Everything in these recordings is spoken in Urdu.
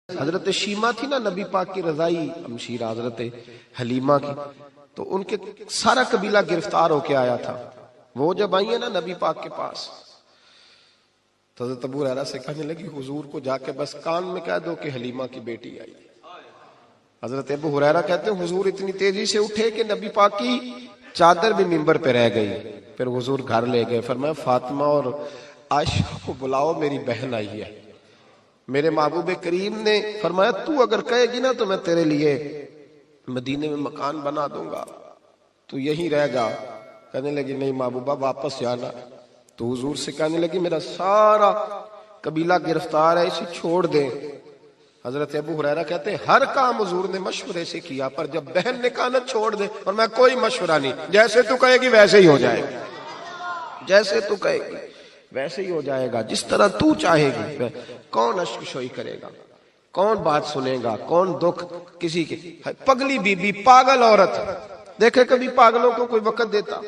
حضرت شیما تھی نا نبی پاک کی رضائی ہمشیرہ حضرت حلیمہ کی، تو ان کے سارا قبیلہ گرفتار ہو کے آیا تھا. وہ جب آئی ہیں نا نبی پاک کے پاس تو حضرت ابو ہریرہ سے کہنے لگی حضور کو جا کے بس کان میں کہہ دو کہ حلیمہ کی بیٹی آئی. حضرت ابو ہریرہ کہتے ہیں حضور اتنی تیزی سے اٹھے کہ نبی پاک کی چادر بھی منبر پہ رہ گئی. پھر حضور گھر لے گئے، فرمایا فاطمہ اور عائشہ کو بلاؤ، میری بہن آئی ہے. میرے محبوب کریم نے فرمایا تو اگر کہے گی نا تو میں تیرے لیے مدینے میں مکان بنا دوں گا، تو یہیں رہ جا. کہنے لگی نہیں محبوبہ واپس جانا. تو حضور سے کہنے لگی میرا سارا قبیلہ گرفتار ہے، اسے چھوڑ دیں. حضرت ابو ہریرہ کہتے ہیں ہر کام حضور نے مشورے سے کیا، پر جب بہن نے کہا نا چھوڑ دے، اور میں کوئی مشورہ نہیں، جیسے تو کہے گی ویسے ہی ہو جائے گا، جیسے تو کہے گی ویسے ہی ہو جائے گا، جس طرح تو چاہے گی. کون اشک شوئی کرے گا، کون بات سنے گا، کون دکھ کسی کے. پگلی بی بی پاگل عورت، دیکھے کبھی پاگلوں کو کوئی وقت دیتا؟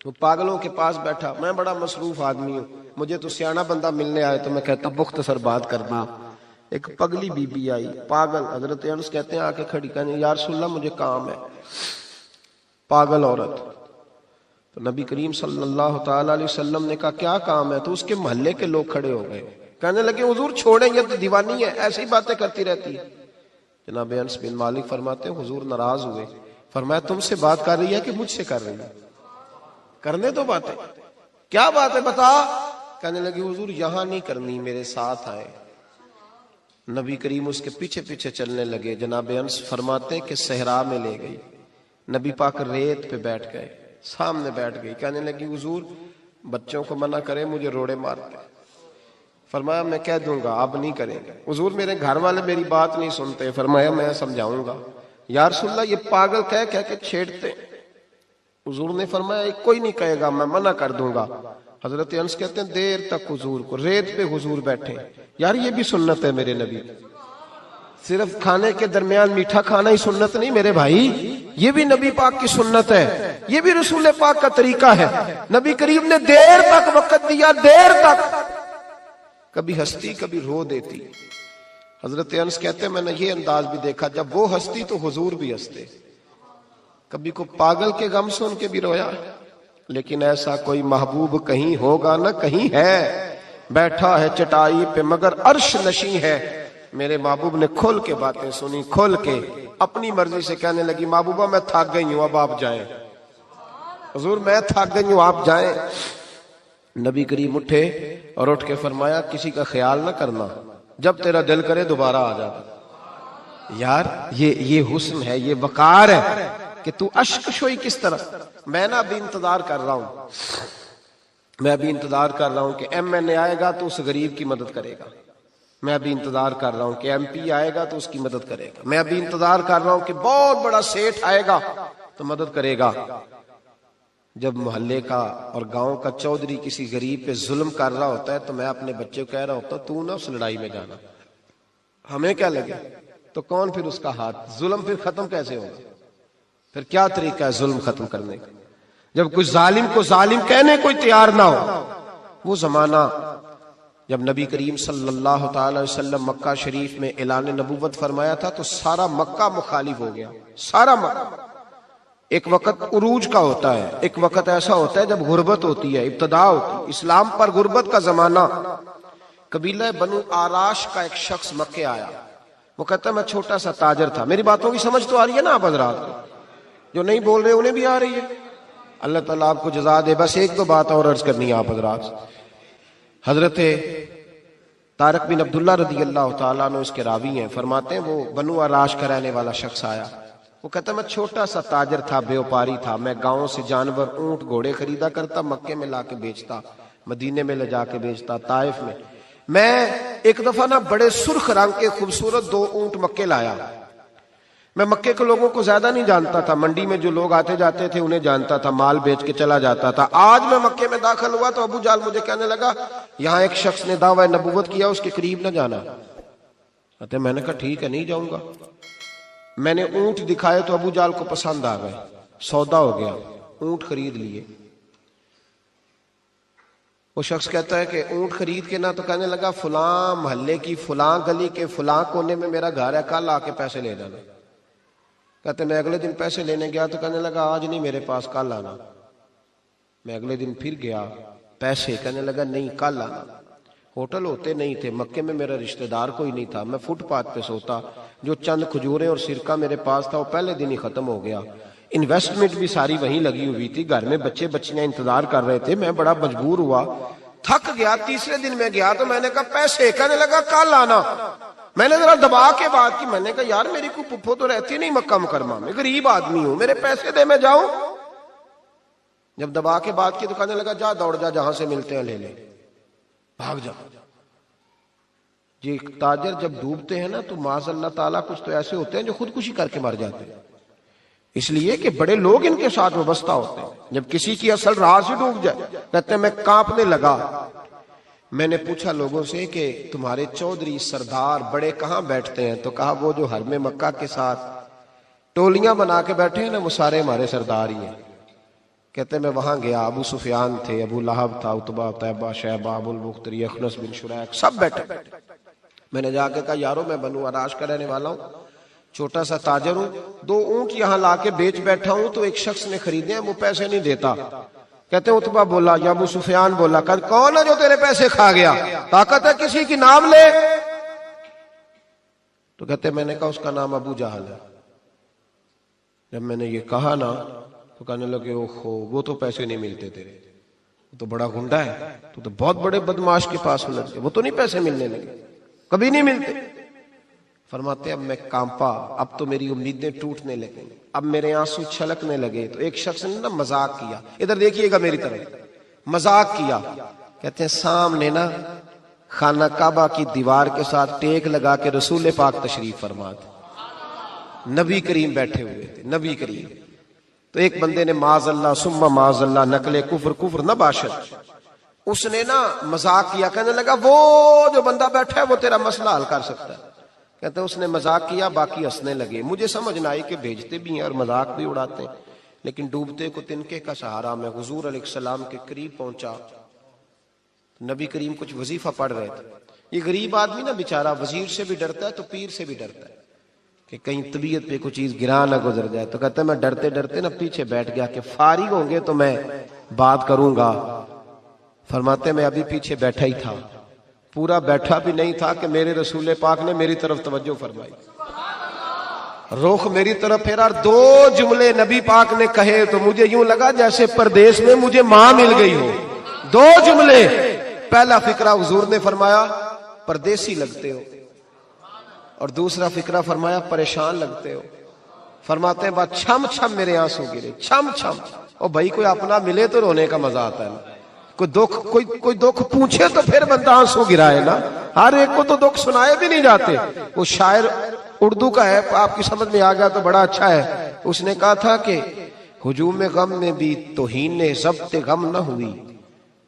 وہ پاگلوں کے پاس بیٹھا، میں بڑا مصروف آدمی ہوں، مجھے تو سیاںہ بندہ ملنے آئے تو میں کہتا مختصر بات کرنا. ایک پگلی بی بی آئی پاگل، حضرت انس کہتے ہیں آ کے کھڑی، کہنے یا رسول اللہ مجھے کام ہے. پاگل عورت. تو نبی کریم صلی اللہ تعالی علیہ وسلم نے کہا کیا کام ہے؟ تو اس کے محلے کے لوگ کھڑے ہو گئے، کہنے لگے حضور چھوڑیں یہ تو دیوانی ہے، ایسی ہی باتیں کرتی رہتی ہے. جناب انس بن مالک فرماتے ہیں حضور ناراض ہوئے، فرمایا تم سے بات کر رہی ہے کہ مجھ سے کر رہی ہے؟ کرنے دو باتیں. کیا بات ہے بتا؟ کہنے لگی حضور یہاں نہیں کرنی، میرے ساتھ آئے. نبی کریم اس کے پیچھے پیچھے چلنے لگے. جناب انس فرماتے کہ صحرا میں لے گئی، نبی پاک ریت پہ بیٹھ گئے، سامنے بیٹھ گئی. کہنے لگی حضور بچوں کو منع کریں، مجھے روڑے مارتے. فرمایا میں کہہ دوں گا، اب نہیں کریں گے. حضور میرے گھر والے میری بات نہیں سنتے. فرمایا میں سمجھاؤں گا. یا رسول اللہ یہ پاگل کہہ کے چھیڑتے. حضور نے فرمایا کوئی نہیں کہے گا، میں منع کر دوں گا. حضرت انس کہتے ہیں دیر تک حضور کو ریت پہ حضور بیٹھے. یار یہ بھی سنت ہے میرے نبی، صرف کھانے کے درمیان میٹھا کھانا ہی سنت نہیں میرے بھائی، یہ بھی نبی پاک کی سنت ہے، یہ بھی رسول پاک کا طریقہ ہے. نبی کریم نے دیر تک وقت دیا، دیر تک. کبھی ہستی کبھی رو دیتی. حضرت انس کہتے ہیں میں نے یہ انداز بھی دیکھا، جب وہ ہستی تو حضور بھی ہستے. کبھی کو پاگل کے غم سن کے بھی رویا. لیکن ایسا کوئی محبوب کہیں ہوگا نہ کہیں ہے، بیٹھا ہے چٹائی پہ مگر عرش نشیں ہے. میرے محبوب نے کھل کے باتیں سنی، کھل کے اپنی مرضی سے. کہنے لگی محبوبہ میں تھک گئی ہوں، اب آپ جائیں. حضور میں تھک گئی ہوں، آپ جائیں. نبی کریم اٹھے اور اٹھ کے فرمایا کسی کا خیال نہ کرنا، جب تیرا دل کرے دوبارہ آ جا. یار یہ حسن ہے، یہ وقار ہے کہ تو اشک شوئی کس طرح. میں نا ابھی انتظار کر رہا ہوں، میں ابھی انتظار کر رہا ہوں کہ ایم این اے آئے گا تو اس غریب کی مدد کرے گا. میں ابھی انتظار کر رہا ہوں کہ ایم پی آئے گا تو اس کی مدد کرے گا. میں ابھی انتظار کر رہا ہوں کہ بہت بڑا سیٹھ آئے گا تو مدد کرے گا. جب محلے کا اور گاؤں کا چودھری کسی غریب پہ ظلم کر رہا ہوتا ہے تو میں اپنے بچے کو کہہ رہا ہوتا تو نہ اس لڑائی میں جانا، ہمیں کیا لگے. تو کون پھر اس کا ہاتھ؟ ظلم پھر ختم کیسے ہوگا؟ پھر کیا طریقہ ہے ظلم ختم کرنے کا؟ جب کوئی ظالم کو ظالم کہنے کوئی تیار نہ ہو. وہ زمانہ جب نبی کریم صلی اللہ تعالی وسلم مکہ شریف میں اعلان نبوت فرمایا تھا تو سارا مکہ مخالف ہو گیا، سارا مکہ. ایک وقت عروج کا ہوتا ہے، ایک وقت ایسا ہوتا ہے جب غربت ہوتی ہے، ابتدا ہوتی ہے. اسلام پر غربت کا زمانہ. قبیلہ بنو آراش کا ایک شخص مکے آیا، وہ کہتا ہے میں چھوٹا سا تاجر تھا. میری باتوں کی سمجھ تو آ رہی ہے نا آپ حضرات کو؟ جو نہیں بول رہے انہیں بھی آ رہی ہے. اللہ تعالیٰ آپ کو جزا دے. بس ایک دو بات اور عرض کرنی ہے آپ حضرات. حضرت طارق بن عبداللہ رضی اللہ تعالیٰ عنہ اس کے راوی ہیں، فرماتے ہیں وہ بنو آراش کا رہنے والا شخص آیا. وہ کہتا ہے میں چھوٹا سا تاجر تھا، بیوپاری تھا. میں گاؤں سے جانور اونٹ گھوڑے خریدا کرتا، مکے میں لا کے بیچتا، مدینے میں لے جا کے بیچتا، طائف میں. میں ایک دفعہ نا بڑے سرخ رنگ کے خوبصورت 2 اونٹ مکے لایا. میں مکے کے لوگوں کو زیادہ نہیں جانتا تھا، منڈی میں جو لوگ آتے جاتے تھے انہیں جانتا تھا، مال بیچ کے چلا جاتا تھا. آج میں مکے میں داخل ہوا تو ابو جال مجھے کہنے لگا یہاں ایک شخص نے دعویٰ نبوت کیا، اس کے قریب نہ جانا. میں نے کہا ٹھیک ہے نہیں جاؤں گا. میں نے اونٹ دکھائے تو ابو جال کو پسند آ گئے، سودا ہو گیا، اونٹ خرید لیے. وہ شخص کہتا ہے کہ اونٹ خرید کے نا تو کہنے لگا فلاں محلے کی فلاں گلی کے فلاں کونے میں میرا گھر ہے، کل آ کے پیسے لے جانا۔ کہتے میں اگلے دن پیسے لینے گیا تو کہنے لگا آج نہیں میرے پاس، کل آنا۔ میں اگلے دن پھر گیا پیسے، کہنے لگا نہیں کل آنا۔ ہوٹل ہوتے نہیں تھے، مکے میں میرا رشتہ دار کوئی نہیں تھا، میں فٹ پاتھ پہ سوتا، جو چند کھجوریں اور سرکہ میرے پاس تھا وہ پہلے دن ہی ختم ہو گیا۔ انویسٹمنٹ بھی ساری وہیں لگی ہوئی تھی، گھر میں بچے بچیاں انتظار کر رہے تھے، میں بڑا مجبور ہوا، تھک گیا۔ تیسرے دن میں گیا تو میں نے کہا پیسے، کہنے لگا کل آنا۔ میں نے ذرا دبا کے بات کی، میں نے کہا یار میری کوئی پھپھو تو رہتی نہیں مکہ مکرمہ میں، غریب آدمی ہوں، میرے پیسے دے میں جاؤں۔ جب دبا کے بات کی تو کہنے لگا جا دوڑ جا، جہاں سے ملتے ہیں لے لے، بھاگ جا۔ یہ تاجر جب ڈوبتے ہیں نا تو معاذ اللہ تعالیٰ کچھ تو ایسے ہوتے ہیں جو خودکشی کر کے مر جاتے ہیں، اس لیے کہ بڑے لوگ ان کے ساتھ وابستہ ہوتے ہیں۔ جب کسی کی اصل راہ سے ڈوب جائے کہتے ہیں میں کانپنے لگا۔ میں نے پوچھا لوگوں سے کہ تمہارے چودھری سردار بڑے کہاں بیٹھتے ہیں؟ تو کہا وہ جو حرم مکہ کے ساتھ ٹولیاں بنا کے بیٹھے ہیں نا، وہ سارے ہمارے سردار ہی ہیں۔ کہتے میں وہاں گیا، ابو سفیان تھے، ابو لہب تھا، عتبہ، طیبہ، شیبہ، ابو البختری، اخنس بن شریک، سب بیٹھے۔ میں نے جا کے کہا یارو میں بنو عراش کا رہنے والا ہوں، چھوٹا سا تاجر ہوں، 2 اونٹ یہاں لا کے بیچ بیٹھا ہوں تو ایک شخص نے خریدے ہیں، وہ پیسے نہیں دیتا۔ کہتے ہیں عتبہ بولا یا ابو سفیان بولا، کون ہے جو تیرے پیسے کھا گیا؟ طاقت ہے کسی کی نام لے؟ تو کہتے میں نے کہا اس کا نام ابو جہل ہے۔ جب میں نے یہ کہا نا تو کہنے لگے اوہو وہ تو پیسے نہیں ملتے تیرے، وہ تو بڑا گنڈا ہے، تو بہت بڑے بدماش کے پاس لگ گئے، وہ تو نہیں پیسے ملنے لگے، کبھی نہیں ملتے۔ فرماتے اب میں کانپا، اب تو میری امیدیں ٹوٹنے لگیں، اب میرے آنسو چھلکنے لگے۔ تو ایک شخص نے نا مذاق کیا، ادھر دیکھیے گا میری طرف، مذاق کیا۔ کہتے ہیں سامنے نا خانہ کعبہ کی دیوار کے ساتھ ٹیک لگا کے رسول پاک تشریف فرما تھے، نبی کریم بیٹھے ہوئے تھے، نبی کریم۔ تو ایک بندے نے معاذ اللہ ثم معاذ اللہ نقل کفر نہ باشد، اس نے نا مذاق کیا، کہنے لگا وہ جو بندہ بیٹھا ہے وہ تیرا مسئلہ حل کر سکتا ہے۔ کہتے ہیں اس نے مذاق کیا، باقی ہنسنے لگے۔ مجھے سمجھ نہ آئی کہ بھیجتے بھی ہیں اور مذاق بھی اڑاتے ہیں، لیکن ڈوبتے کو تنکے کا سہارا میں حضور علیہ السلام کے قریب پہنچا۔ نبی کریم کچھ وظیفہ پڑھ رہے تھے۔ یہ غریب آدمی نا بیچارہ وزیر سے بھی ڈرتا ہے تو پیر سے بھی ڈرتا ہے کہ کہیں طبیعت پہ کوئی چیز گرا نہ گزر جائے۔ تو کہتا ہے میں ڈرتے ڈرتے نا پیچھے بیٹھ گیا کہ فارغ ہوں گے تو میں بات کروں گا۔ فرماتے میں ابھی پیچھے بیٹھا ہی تھا، پورا بیٹھا بھی نہیں تھا کہ میرے رسول پاک نے میری طرف توجہ فرمائی، رخ میری طرف پھیرا، 2 جملے نبی پاک نے کہے تو مجھے یوں لگا جیسے پردیس میں مجھے ماں مل گئی ہو۔ 2 جملے، پہلا فقرہ حضور نے فرمایا پردیسی لگتے ہو، اور دوسرا فقرہ فرمایا پریشان لگتے ہو۔ فرماتے ہیں بات چھم چھم میرے آنسو گرے، چھم چھم۔ اور بھائی کوئی اپنا ملے تو رونے کا مزہ آتا ہے نا، کوئی دکھ پوچھے تو پھر بندہ آنسو گرائے نا، ہر ایک کو تو دکھ سنائے بھی نہیں جاتے۔ وہ شاعر اردو کا ہے، آپ کی سمجھ میں آ گیا تو بڑا اچھا ہے۔ اس نے کہا تھا کہ ہجوم غم میں بھی توہین ضبط غم نہ ہوئی،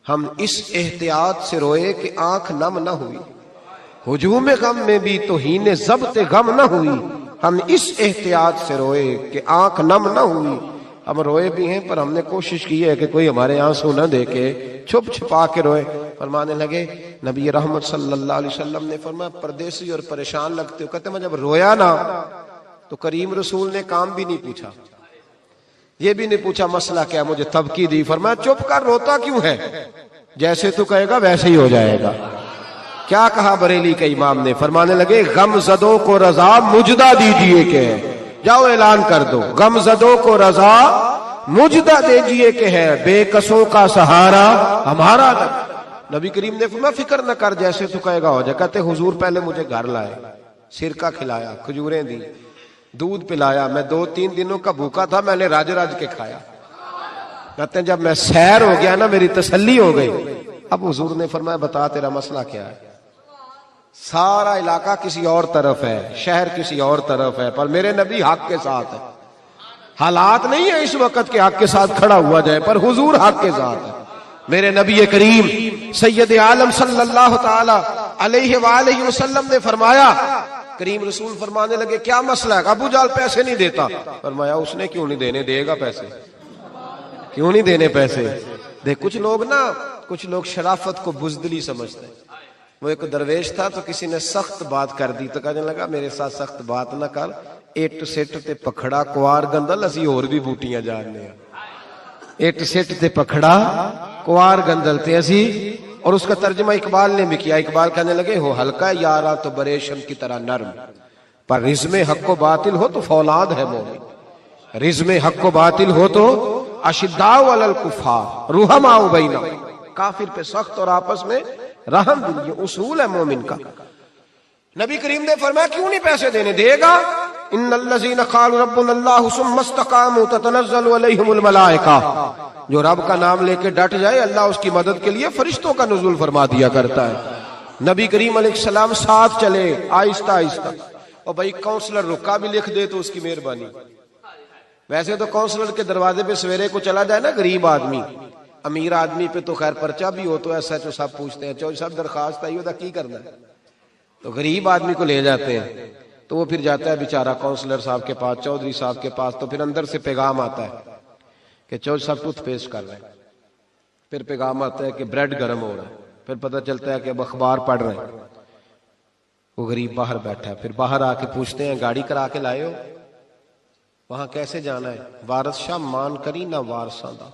ہم اس احتیاط سے روئے کہ آنکھ نم نہ ہوئی۔ ہجوم غم میں بھی توہین ضبط غم نہ ہوئی، ہم اس احتیاط سے روئے کہ آنکھ نم نہ ہوئی۔ ہم روئے بھی ہیں پر ہم نے کوشش کی ہے کہ کوئی ہمارے آنسو نہ دیکھے، چھپ چھپا کے روئے۔ فرمانے لگے نبی رحمت صلی اللہ علیہ وسلم نے فرمایا پردیسی اور پریشان لگتے ہو۔ کہتے میں جب رویا نا تو کریم رسول نے کام بھی نہیں پوچھا، یہ بھی نہیں پوچھا مسئلہ کیا، مجھے تبکی دی۔ فرمایا چپ کر، روتا کیوں ہے؟ جیسے تو کہے گا ویسے ہی ہو جائے گا۔ کیا کہا بریلی کے امام نے؟ فرمانے لگے غم زدوں کو رضا مجدہ دیجئے کہ، جاؤ اعلان کر دو، غم زدوں کو رضا مجدہ دیجئے کہ ہے، بے کسوں کا سہارا ہمارا۔ نبی کریم نے فرمایا فکر نہ کر، جیسے تو کہے گا ہو جائے۔ کہتے حضور پہلے مجھے گھر لائے، سرکہ کھلایا، کھجوریں دی، دودھ پلایا، میں 2-3 دنوں کا بھوکا تھا، میں نے راج کے کھایا۔ کہتے ہیں جب میں سیر ہو گیا نا میری تسلی ہو گئی۔ اب حضور نے فرمایا بتا تیرا مسئلہ کیا ہے؟ سارا علاقہ کسی اور طرف ہے، شہر کسی اور طرف ہے، پر میرے نبی حق کے ساتھ ہے۔ حالات نہیں ہے اس وقت کہ حق کے ساتھ کھڑا ہوا جائے، پر حضور حق کے ساتھ ہے۔ میرے نبی کریم سید عالم صلی اللہ تعالی علیہ وآلہ وسلم نے فرمایا، کریم رسول فرمانے لگے کیا مسئلہ ہے؟ ابو جال پیسے نہیں دیتا۔ فرمایا اس نے کیوں نہیں دینے، دے گا پیسے، کیوں نہیں دینے پیسے؟ دیکھ کچھ لوگ نا کچھ لوگ شرافت کو بزدلی سمجھتے ہیں. وہ ایک درویش تھا تو کسی نے سخت بات کر دی تو کہنے لگا میرے ساتھ سخت بات نہ کر, اٹ سٹ تے پکھڑا کوار گندل اسی اور بھی بوٹیاں جاننے ہیں. اٹ سٹ تے پکھڑا کوار گندل تے اسی. اور اس کا ترجمہ اقبال نے بھی کیا. اقبال کہنے لگے ہو ہلکا یارا تو بریشم کی طرح نرم, پر رزم حق و باطل ہو تو فولاد ہے مومن. رزم حق و باطل ہو تو اشداء علی الکفار رحماء بینہم, کافر پہ سخت اور آپس میں رحم دل, یہ اصول ہے مومن کا. نبی کریم نے فرمایا کیوں نہیں پیسے دینے, دے گا. ان الذین قالوا ربنا اللہ ثم استقاموا تتنزل علیہم الملائکہ, جو رب کا نام لے کے ڈٹ جائے اللہ اس کی مدد کے لیے فرشتوں کا نزول فرما دیا کرتا ہے. نبی کریم علیہ السلام ساتھ چلے آہستہ آہستہ. اور بھائی کونسلر رکا بھی لکھ دے تو اس کی مہربانی. ویسے تو کونسلر کے دروازے پہ سویرے کو چلا جائے نا غریب آدمی, امیر آدمی پہ تو خیر پرچہ بھی ہو تو ایسا جو سب پوچھتے ہیں چوہدری صاحب درخواست آئی ہوتا کی کرنا ہے, تو غریب آدمی کو لے جاتے ہیں تو وہ پھر جاتا ہے بیچارہ کونسلر صاحب کے پاس, چودھری صاحب کے پاس. تو پھر اندر سے پیغام آتا ہے کہ چودھری صاحب ٹوتھ پیسٹ کر رہے ہیں. پھر پیغام آتا ہے کہ بریڈ گرم ہو رہا ہے. پھر پتہ چلتا ہے کہ اب اخبار پڑھ رہے ہیں. وہ غریب باہر بیٹھا ہے. پھر باہر آ کے پوچھتے ہیں گاڑی کرا کے لائے ہو, وہاں کیسے جانا ہے؟ وارث شاہ مان کری نہ وارثاں دا,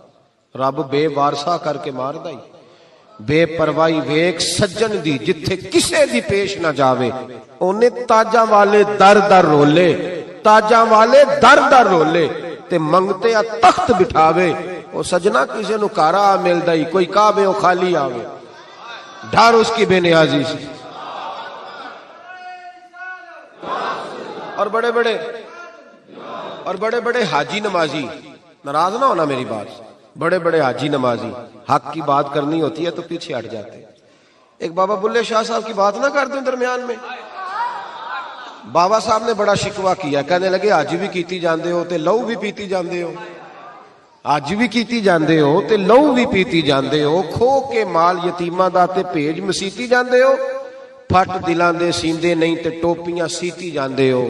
رب بے وارثا کر کے مار دائی. بے پروائی ویک سجن دی جتھے کسے دی پیش نہ جاوے, اونے تاجاں والے در در رولے, تاجاں والے در در رولے تے منگتے آ تخت بٹھاوے. او سجنا کسے نو کارا مل دائی, کوئی کعبے او خالی آوے, ڈھار اس کی بے نیازی سے. اور بڑے بڑے حاجی نمازی, ناراض نہ ہونا میری بات, بڑے بڑے حاجی نمازی حق کی بات کرنی ہوتی ہے تو پیچھے ہٹ جاتے ہیں. ایک بابا بلے شاہ صاحب کی بات نہ کر دیں درمیان میں. بابا صاحب نے بڑا شکوہ کیا, کہنے لگے حج بھی کیتی جاندے ہو تے لو بھی پیتی جاندے ہو, حج بھی کیتی جاندے ہو تے لو بھی پیتی جاندے ہو, کھو کے مال یتیماں دا تے بھیج مسیتی جاندے ہو, پھٹ دلاں دے سیندے نہیں تے ٹوپیاں سیتی جاندے ہو,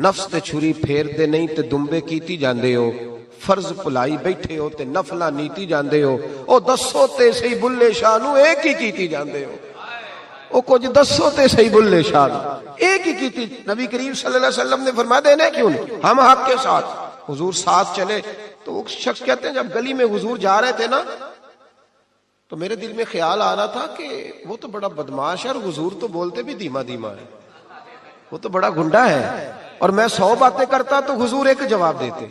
نفس تے چھری پھیر دے نہیں تے دمبے کیتی جاندے ہو, فرض پلائی بیٹھے ہو تے نفلہ نیتی جاندے ہو. او دسو تے صحیح بلے شاہ نو ایک ہی کیتی جاندے ہو, او کچھ دسو تے صحیح بلے شاہ نو ایک ہی کیتی. نبی کریم صلی اللہ علیہ وسلم نے فرمایا دینے کیوں نہیں, ہم حق کے ساتھ. حضور ساتھ چلے تو وہ شخص کہتے ہیں جب گلی میں حضور جا رہے تھے نا تو میرے دل میں خیال آ رہا تھا کہ وہ تو بڑا بدماش ہے اور حضور تو بولتے بھی دھیما دھیما ہے, وہ تو بڑا گنڈا ہے, اور میں 100 باتیں کرتا تو حضور ایک جواب دیتے,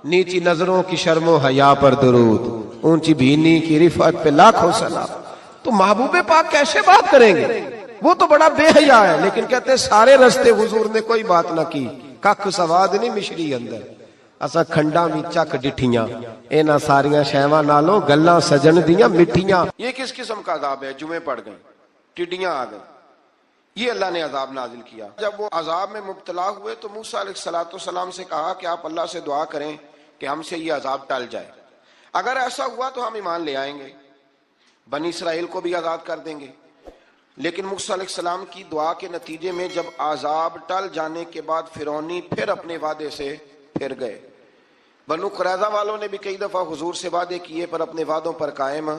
نیچی نظروں کی شرم و حیا پر درود, اونچی بینی کی رفعت پہ لاکھوں سلام. تو محبوب پاک کیسے بات کریں گے, وہ تو بڑا بے حیا ہے. لیکن کہتے ہیں سارے رستے حضور نے کوئی بات نہ کی, ککھ سواد نہیں مشری اندر, اسا کھنڈا بھی چک ڈٹھیاں, اینا ساریاں شیواں نالوں گلاں سجن دیاں مٹھیاں. یہ کس قسم کا عذاب ہے؟ جمعے پڑ گئے, ٹڈیاں آ گئی, یہ اللہ نے عذاب نازل کیا. جب وہ عذاب میں مبتلا ہوئے تو موسیٰ علیہ السلام سے کہا کہ آپ اللہ سے دعا کریں کہ ہم سے یہ عذاب ٹل جائے. اگر ایسا ہوا تو ہم ایمان لے آئیں گے, بنی اسرائیل کو بھی آزاد کر دیں گے. لیکن موسیٰ علیہ السلام کی دعا کے نتیجے میں جب عذاب ٹل جانے کے بعد فرعونی پھر اپنے وعدے سے پھر گئے. بنو قریظہ والوں نے بھی کئی دفعہ حضور سے وعدے کیے پر اپنے وعدوں پر قائم.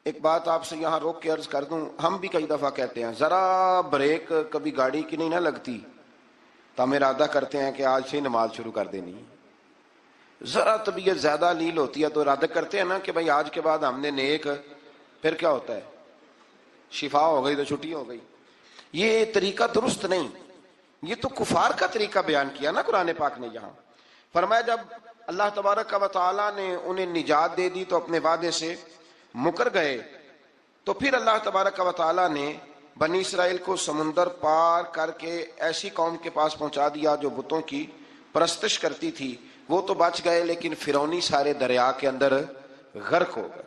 ایک بات آپ سے یہاں روک کے عرض کر دوں, ہم بھی کئی دفعہ کہتے ہیں ذرا بریک کبھی گاڑی کی نہیں نہ لگتی تو ہم ارادہ کرتے ہیں کہ آج سے نماز شروع کر دینی. ذرا طبیعت زیادہ لیل ہوتی ہے تو ارادہ کرتے ہیں نا کہ بھائی آج کے بعد ہم نے نیک, پھر کیا ہوتا ہے شفا ہو گئی تو چھٹی ہو گئی. یہ طریقہ درست نہیں, یہ تو کفار کا طریقہ بیان کیا نا قرآن پاک نے. یہاں فرمایا جب اللہ تبارک و تعالیٰ نے انہیں نجات دے دی تو اپنے وعدے سے مکر گئے, تو پھر اللہ تبارک و تعالیٰ نے بنی اسرائیل کو سمندر پار کر کے ایسی قوم کے پاس پہنچا دیا جو بتوں کی پرستش کرتی تھی. وہ تو بچ گئے لیکن فرعونی سارے دریا کے اندر غرق ہو گئے.